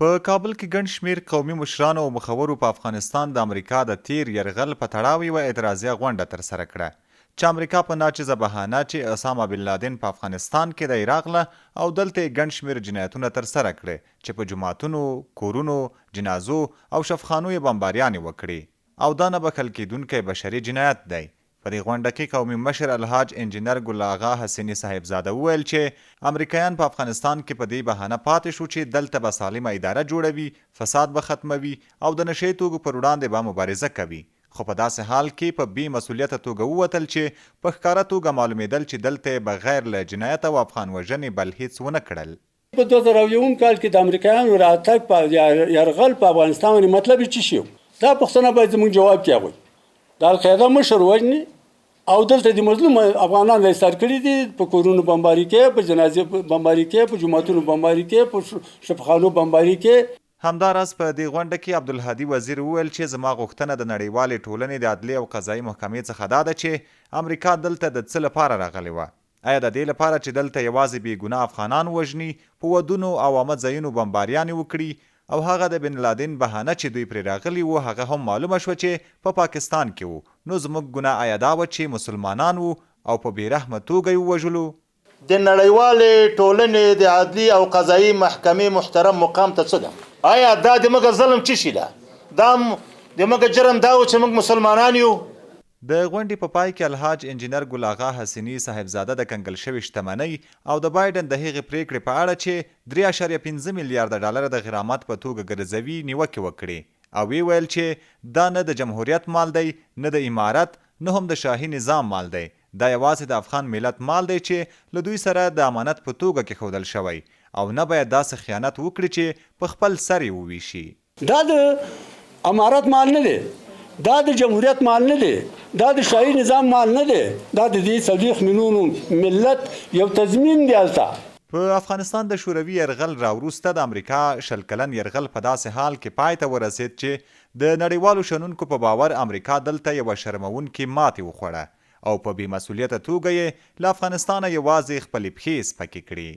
په کابل کې ګڼ شمېر قومي مشرانو او مخورو په افغانستان د امریکا د تیر یرغل په تړاو یوه اعتراضیه غونډه ترسره کړه چې امریکا په ناچیزه بهانه چې اسامه بن لادن په افغانستان کې دی راغله او دلته یې ګڼ شمېر جنایتونه ترسره کړي چې په جوماتونو، کورونو، جنازو او شفخانو یې بمباریانې وکړي او دا نه بخښل کېدونکی بشري جنایت دی. په دې غونډه کې قومي مشر الحاج انجینر ګل اغا حسیني صاحبزاده وویل چې امریکایان په افغانستان کې په دې بهانه پاتې شو چې دلته به سالمه اداره جوړوي، فساد به ختموي او د نشې توکو پر وړاندې به مبارزه کوي. خو په داسې حال کې په بې مسؤلیته توګه ووتل چې په ښکاره توګه معلومېدل چې دلته بغیر له جنایت او افغان وژنې بل هیڅ ونه کړل. په 2001 کال کې د امریکایانو راتګ په یرغل په افغانستان باندې مطلب څه شو؟ دا پوښتنه باید زموږ جواب کې اغوي. د القاعده مشر وژني او دلته د مظلوم افغانان ایستار کړي دي، په کورونو بمباري کې، په جنازې بمباري کې، په جوماتونو بمباري کې، په شفخانو بمباري کې. همداراز په دې غونډه کې عبدالهادي وزیر وویل چې زما غوښتنه د نړیوالې ټولنې د عدلي او قضایي محکمې څخه دا ده چې امریکا دلته د څه لپاره راغلې وه. آیا د دې لپاره چې دلته یوازې بې ګناه افغانان وژني، په ودونو او عامه ځایونو بمباریانې وکړي او هغه د بن لادن بهانه چې دوی پرې راغلي وو هغه هم معلومه شوه چې په پاکستان کې وو، نو زموږ ګناه آیا دا وه چې مسلمانان وو او په بې رحمه توګه یې ووژلو؟ د نړیوالې ټولنې د عدلي او قضایي محکمې محترم مقام ته څه ده؟ آیا دا د موږ ظلم څه شي ده؟ دا د موږ جرم دا و چې موږ مسلمانان یو؟ د غونډې په پای کې الحاج انجینر ګل اغا حسیني صاحبزاده د کنګل شوې شتمنۍ او د بایډن د هغې پریکړې په اړه چې 3.5 میلیارډ ډالر د غرامت په توګه ګرځوي نیوکې وکړې او وی ویل چې دا نه د جمهوریت مال دی، نه د امارت، نه هم د شاهي نظام مال دی. دا یوازې د افغان ملت مال دی چې له دوی سره د امانت په توګه کېښودل شوی او نه باید داسې خیانت وکړي چې په خپل سر یې وویشي. دا د امارت مال نه دی، دا د جمهوریت مال نه دی، دا د شاهي نظام مال نه دی، دا د دې 40 میلیونو ملت یو تضمین دی. په افغانستان د شوروي یرغل راوروسته د امریکا 20 کلن یرغل په داسې حال کې پای ته ورسېد چې د نړیوالو شنونکو په باور امریکا دلته یوه شرموونکې ماتې وخوړه او په بې مسؤلیته توګه یې له افغانستانه یوازې خپلې پښې سپکې کړې.